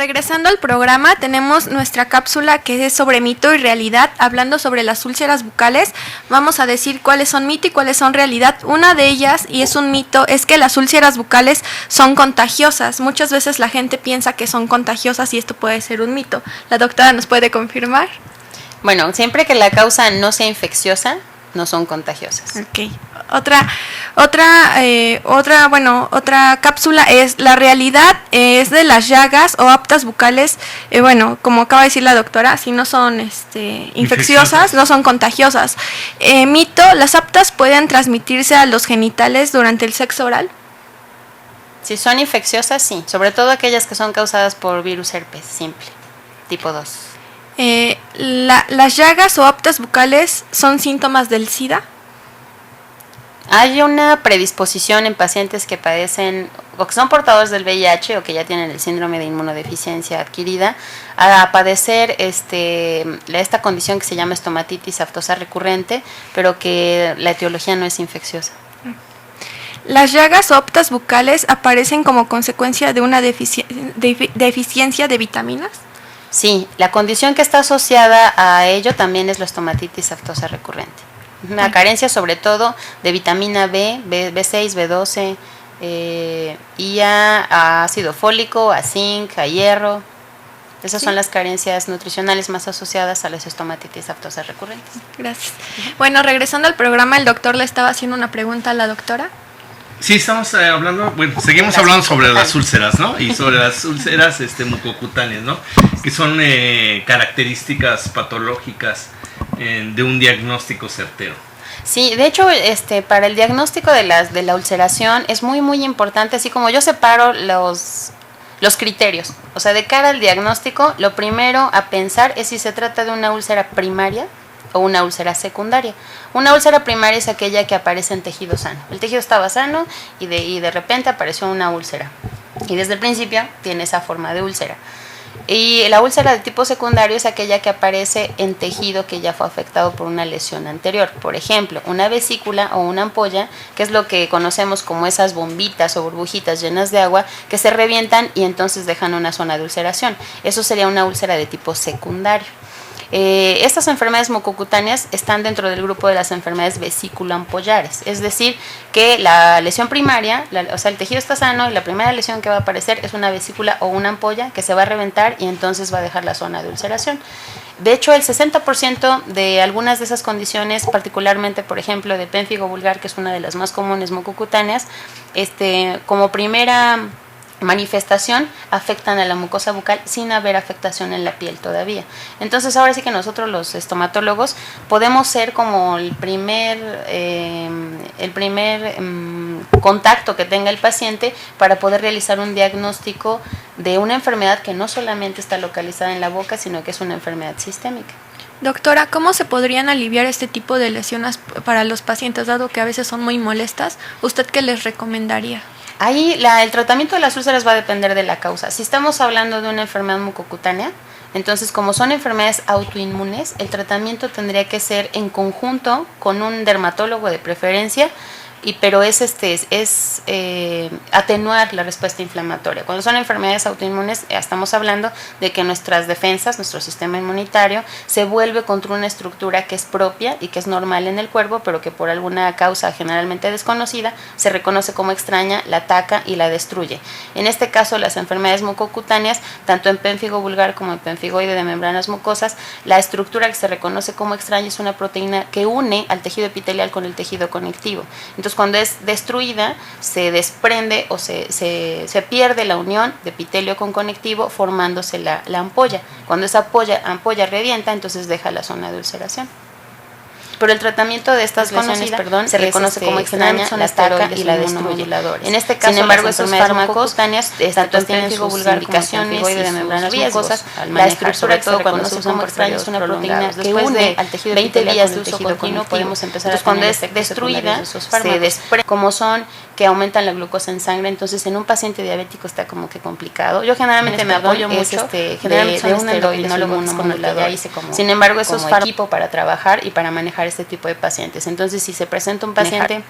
regresando al programa, tenemos nuestra cápsula que es sobre mito y realidad, hablando sobre las úlceras bucales. Vamos a decir cuáles son mito y cuáles son realidad. Una de ellas, y es un mito, es que las úlceras bucales son contagiosas. Muchas veces la gente piensa que son contagiosas y esto puede ser un mito. ¿La doctora nos puede confirmar? Bueno, siempre que la causa no sea infecciosa, no son contagiosas. Ok. Otra cápsula es la realidad es de las llagas o aftas bucales. Como acaba de decir la doctora, si no son infecciosas, no son contagiosas. Mito, las aftas pueden transmitirse a los genitales durante el sexo oral. Si son infecciosas, sí. Sobre todo aquellas que son causadas por virus herpes simple, tipo 2. Las llagas o aftas bucales son síntomas del SIDA. Hay una predisposición en pacientes que padecen o que son portadores del VIH o que ya tienen el síndrome de inmunodeficiencia adquirida a padecer esta condición que se llama estomatitis aftosa recurrente, pero que la etiología no es infecciosa. Las llagas o aftas bucales aparecen como consecuencia de una deficiencia de vitaminas. Sí, la condición que está asociada a ello también es la estomatitis aftosa recurrente. Una carencia sobre todo de vitamina B, B6, B12, y a ácido fólico, a zinc, a hierro. Esas son las carencias nutricionales más asociadas a las estomatitis aftosa recurrentes. Gracias. Bueno, regresando al programa, el doctor le estaba haciendo una pregunta a la doctora. Sí, estamos seguimos hablando sobre las úlceras, ¿no? Y sobre las úlceras mucocutáneas, ¿no? Que son características patológicas de un diagnóstico certero. Sí, de hecho, para el diagnóstico de la ulceración es muy, muy importante, así como yo separo los criterios. O sea, de cara al diagnóstico, lo primero a pensar es si se trata de una úlcera primaria o una úlcera secundaria. Una úlcera primaria es aquella que aparece en tejido sano. El tejido estaba sano y de repente apareció una úlcera. Y desde el principio tiene esa forma de úlcera. Y la úlcera de tipo secundario es aquella que aparece en tejido que ya fue afectado por una lesión anterior. Por ejemplo, una vesícula o una ampolla, que es lo que conocemos como esas bombitas o burbujitas llenas de agua que se revientan y entonces dejan una zona de ulceración. Eso sería una úlcera de tipo secundario. Estas enfermedades mucocutáneas están dentro del grupo de las enfermedades vesículo-ampollares, es decir, que la lesión primaria, o sea, el tejido está sano y la primera lesión que va a aparecer es una vesícula o una ampolla que se va a reventar y entonces va a dejar la zona de ulceración. De hecho, el 60% de algunas de esas condiciones, particularmente, por ejemplo, de pénfigo vulgar, que es una de las más comunes mucocutáneas, como primera manifestación afectan a la mucosa bucal sin haber afectación en la piel todavía. Entonces ahora sí que nosotros los estomatólogos podemos ser como el primer contacto que tenga el paciente para poder realizar un diagnóstico de una enfermedad que no solamente está localizada en la boca, sino que es una enfermedad sistémica. Doctora, ¿cómo se podrían aliviar este tipo de lesiones para los pacientes, dado que a veces son muy molestas? ¿Usted qué les recomendaría? Ahí el tratamiento de las úlceras va a depender de la causa. Si estamos hablando de una enfermedad mucocutánea, entonces como son enfermedades autoinmunes, el tratamiento tendría que ser en conjunto con un dermatólogo de preferencia, pero es atenuar la respuesta inflamatoria. Cuando son enfermedades autoinmunes, estamos hablando de que nuestras defensas, nuestro sistema inmunitario, se vuelve contra una estructura que es propia y que es normal en el cuerpo, pero que por alguna causa generalmente desconocida, se reconoce como extraña, la ataca y la destruye. En este caso, las enfermedades mucocutáneas, tanto en pénfigo vulgar como en pemfigoide de membranas mucosas, la estructura que se reconoce como extraña es una proteína que une al tejido epitelial con el tejido conectivo. Entonces, cuando es destruida, se desprende o se pierde la unión de epitelio con conectivo, formándose la ampolla. Cuando esa ampolla revienta, entonces deja la zona de ulceración. Pero el tratamiento de estas lesiones, se reconoce como extraña, la ataca y la destruye. En este caso, sin embargo, esos fármacos tanto en pénfigo vulgar como en pemfigoide de membranas mucosas, la estructura todo cuando se usa como extraña es una proteína que une al tejido 20 días de uso continuo, podemos empezar a tener efectos destruida, se desprende, como son que aumentan la glucosa en sangre. Entonces, en un paciente diabético está como que complicado. Yo generalmente me apoyo mucho de un endocrinólogo inmunomodulador. Sin embargo, eso es equipo para trabajar y para manejar este tipo de pacientes. Entonces, si se presenta un paciente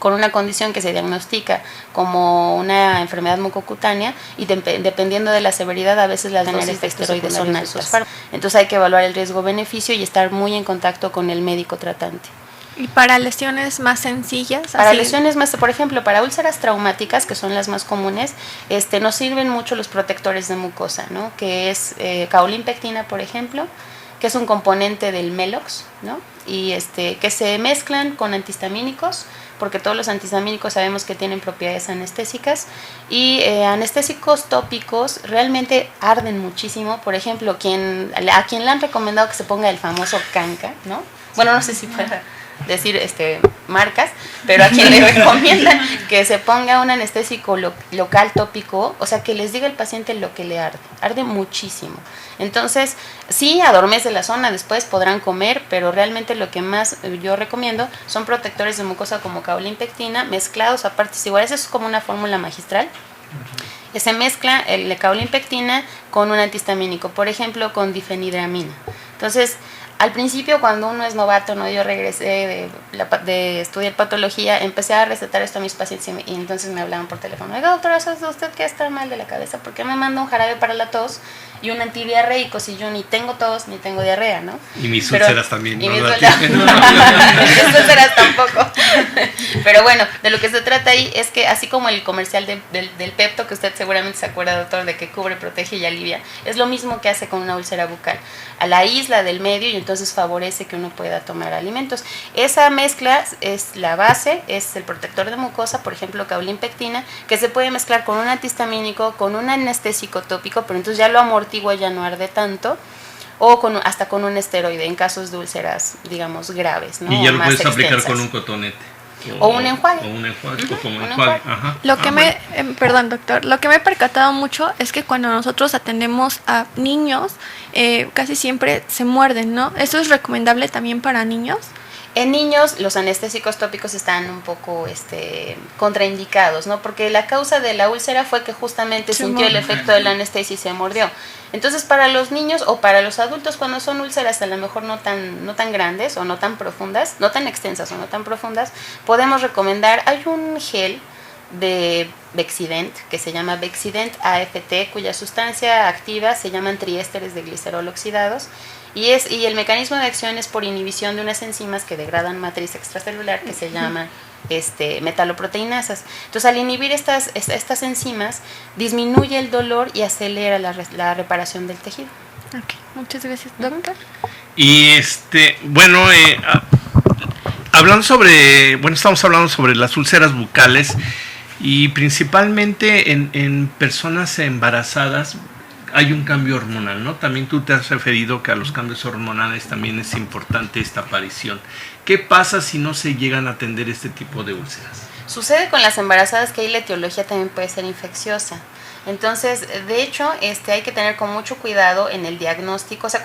con una condición que se diagnostica como una enfermedad mucocutánea y dependiendo de la severidad a veces las dosis de esteroides son altas. Entonces hay que evaluar el riesgo-beneficio y estar muy en contacto con el médico tratante. ¿Y para lesiones más sencillas? Para lesiones más, por ejemplo, para úlceras traumáticas, que son las más comunes, nos sirven mucho los protectores de mucosa, ¿no? Que es caolinpectina, por ejemplo, que es un componente del Melox, ¿no? Y que se mezclan con antihistamínicos, porque todos los antihistamínicos sabemos que tienen propiedades anestésicas, y anestésicos tópicos realmente arden muchísimo. Por ejemplo, a quien le han recomendado que se ponga el famoso canca, ¿no? Bueno, no sé si pueda decir marcas, pero a quien le recomiendan que se ponga un anestésico local tópico, o sea, que les diga al paciente lo que le arde muchísimo. Entonces, sí, adormece la zona, después podrán comer, pero realmente lo que más yo recomiendo son protectores de mucosa como caolinpectina, mezclados a partes iguales. Es como una fórmula magistral. Se mezcla el caolinpectina con un antihistamínico, por ejemplo, con difenidramina. Entonces, al principio, cuando uno es novato, ¿no? Yo regresé de estudiar patología, empecé a recetar esto a mis pacientes y entonces me hablaban por teléfono. Oiga, doctora, ¿sabe usted que está mal de la cabeza? ¿Por qué me manda un jarabe para la tos y un antidiarreico si yo ni tengo tos ni tengo diarrea, ¿no? Y mis úlceras también. Y mis úlceras tampoco. Pero bueno, de lo que se trata ahí es que así como el comercial del Pepto, que usted seguramente se acuerda, doctor, de que cubre, protege y alivia, es lo mismo que hace con una úlcera bucal. A la isla del medio y entonces favorece que uno pueda tomar alimentos. Esa mezcla es la base, es el protector de mucosa, por ejemplo, caolinpectina, que se puede mezclar con un antihistamínico, con un anestésico tópico, pero entonces ya lo amortigua, ya no arde tanto, o hasta con un esteroide en casos de úlceras, digamos, graves, ¿no? Y ya lo más puedes aplicar extensas. con un cotonete. O un enjuague. O un enjuague, Uh-huh, o como un enjuague. enjuague. Ajá. Lo que perdón, doctor, lo que me he percatado mucho es que cuando nosotros atendemos a niños, casi siempre se muerden, ¿no? ¿Eso es recomendable también para niños? En niños los anestésicos tópicos están un poco contraindicados, ¿no? Porque la causa de la úlcera fue que justamente sintió el efecto de la anestesia y se mordió. Entonces, para los niños o para los adultos, cuando son úlceras a lo mejor no tan grandes o no tan profundas, no tan extensas o no tan profundas, podemos recomendar, hay un gel de Bexident, que se llama Bexident AFT, cuya sustancia activa se llaman triésteres de glicerol oxidados, y el mecanismo de acción es por inhibición de unas enzimas que degradan matriz extracelular que se llaman metaloproteinasas. Entonces, al inhibir estas enzimas, disminuye el dolor y acelera la reparación del tejido. Okay. Muchas gracias, doctor. Y estamos hablando sobre las úlceras bucales y principalmente en personas embarazadas hay un cambio hormonal, ¿no? También tú te has referido que a los cambios hormonales también es importante esta aparición. ¿Qué pasa si no se llegan a atender este tipo de úlceras? Sucede con las embarazadas que ahí la etiología también puede ser infecciosa. Entonces, de hecho, hay que tener con mucho cuidado en el diagnóstico. O sea,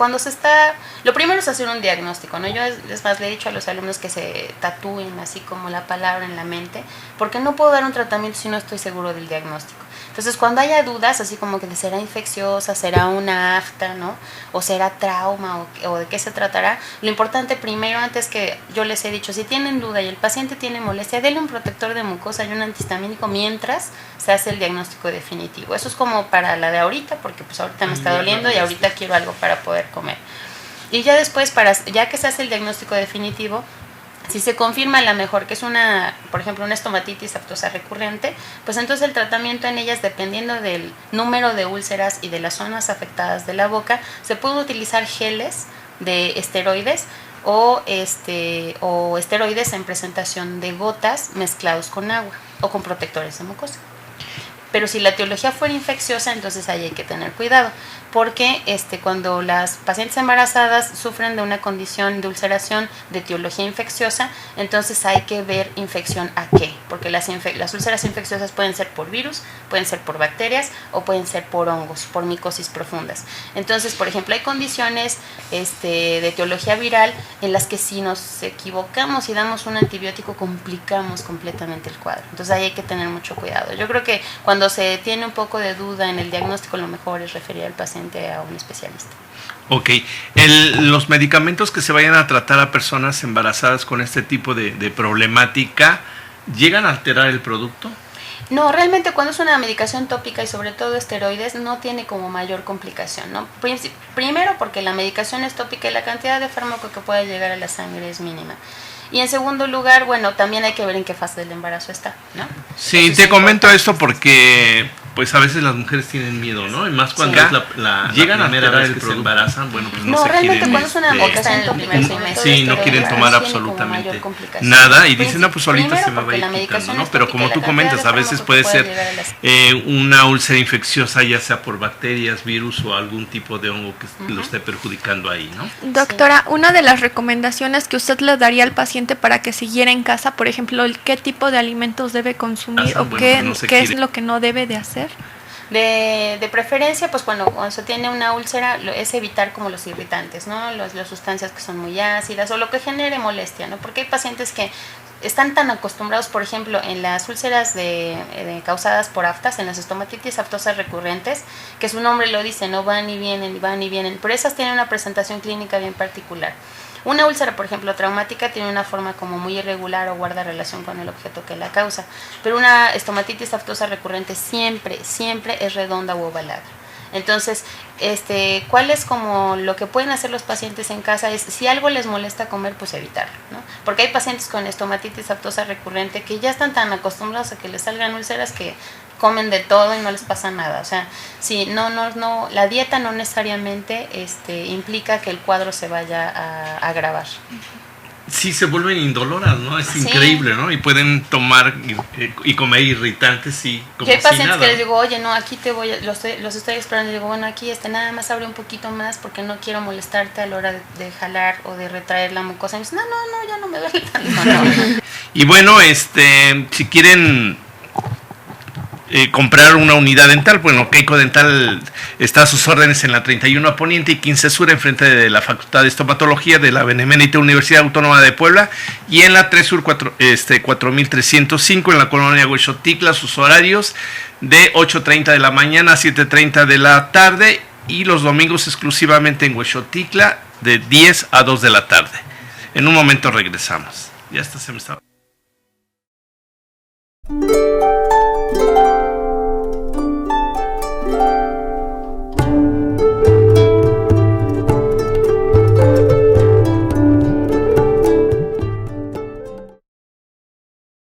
lo primero es hacer un diagnóstico, ¿no? Yo es más, le he dicho a los alumnos que se tatúen así como la palabra en la mente, porque no puedo dar un tratamiento si no estoy seguro del diagnóstico. Entonces, cuando haya dudas, así como que será infecciosa, será una afta, ¿no? O será trauma, o de qué se tratará, lo importante primero, antes que yo les he dicho, si tienen duda y el paciente tiene molestia, denle un protector de mucosa y un antihistamínico mientras se hace el diagnóstico definitivo. Eso es como para la de ahorita, porque pues ahorita me está doliendo y ahorita quiero algo para poder comer. Y ya después, ya que se hace el diagnóstico definitivo, si se confirma la mejor, que es por ejemplo, una estomatitis aftosa recurrente, pues entonces el tratamiento en ellas, dependiendo del número de úlceras y de las zonas afectadas de la boca, se pueden utilizar geles de esteroides o esteroides en presentación de gotas mezclados con agua o con protectores de mucosa. Pero si la etiología fuera infecciosa, entonces ahí hay que tener cuidado, porque cuando las pacientes embarazadas sufren de una condición de ulceración de etiología infecciosa, entonces hay que ver infección a qué, porque las úlceras infecciosas pueden ser por virus, pueden ser por bacterias o pueden ser por hongos, por micosis profundas. Entonces, por ejemplo, hay condiciones de etiología viral en las que si nos equivocamos y damos un antibiótico complicamos completamente el cuadro. Entonces ahí hay que tener mucho cuidado. Yo creo que cuando se tiene un poco de duda en el diagnóstico, lo mejor es referir al paciente a un especialista. Ok, los medicamentos que se vayan a tratar a personas embarazadas con este tipo de problemática, ¿llegan a alterar el producto? No, realmente cuando es una medicación tópica y sobre todo esteroides no tiene como mayor complicación, ¿no? Primero porque la medicación es tópica y la cantidad de fármaco que puede llegar a la sangre es mínima. Y en segundo lugar, bueno, también hay que ver en qué fase del embarazo está, ¿no? Sí, te comento esto porque pues a veces las mujeres tienen miedo, ¿no? Y más cuando es la llegan a primera alterar vez el que se producto. embarazan, bueno, pues no No, se realmente quieren... cuando es una medicación tópica, sí, no quieren tomar absolutamente nada y dicen, no, pues solita se me va a ir quitando, ¿no? Pero como tú comentas, a veces puede ser una úlcera infecciosa, ya sea por bacterias, virus o algún tipo de hongo que lo esté perjudicando ahí, ¿no? Doctora, una de las recomendaciones que usted le daría al paciente para que siguiera en casa, por ejemplo, qué tipo de alimentos debe consumir o qué es lo que no debe de hacer. De preferencia, pues cuando se tiene una úlcera es evitar como los irritantes, ¿no? Las sustancias que son muy ácidas o lo que genere molestia, ¿no? Porque hay pacientes que están tan acostumbrados, por ejemplo, en las úlceras causadas por aftas, en las estomatitis aftosas recurrentes, que su nombre lo dice, no van y vienen, van y vienen, pero esas tienen una presentación clínica bien particular. Una úlcera, por ejemplo, traumática tiene una forma como muy irregular o guarda relación con el objeto que la causa, pero una estomatitis aftosa recurrente siempre es redonda u ovalada. Entonces, ¿cuál es como lo que pueden hacer los pacientes en casa? Es, si algo les molesta comer, pues evitarlo, ¿no? Porque hay pacientes con estomatitis aftosa recurrente que ya están tan acostumbrados a que les salgan úlceras que comen de todo y no les pasa nada. O sea, sí, no, la dieta no necesariamente implica que el cuadro se vaya a agravar. Sí, se vuelven indoloras, ¿no? Es increíble, ¿no? Y pueden tomar y comer irritantes y como hay pacientes nada. que les digo, oye, no, aquí te voy, los estoy explorando. Y digo, bueno, aquí nada más abre un poquito más porque no quiero molestarte a la hora de jalar o de retraer la mucosa. Y me dicen, no, ya no me duele tanto. No. Y bueno, si quieren comprar una unidad dental, bueno, Keiko Dental está a sus órdenes en la 31 a Poniente y 15 Sur, enfrente de la Facultad de Estomatología de la Benemérita Universidad Autónoma de Puebla, y en la 3 Sur 4305 en la colonia Huexotitla, sus horarios de 8:30 de la mañana a 7:30 de la tarde, y los domingos exclusivamente en Huexotitla de 10 a 2 de la tarde. En un momento regresamos. Ya está, se me estaba...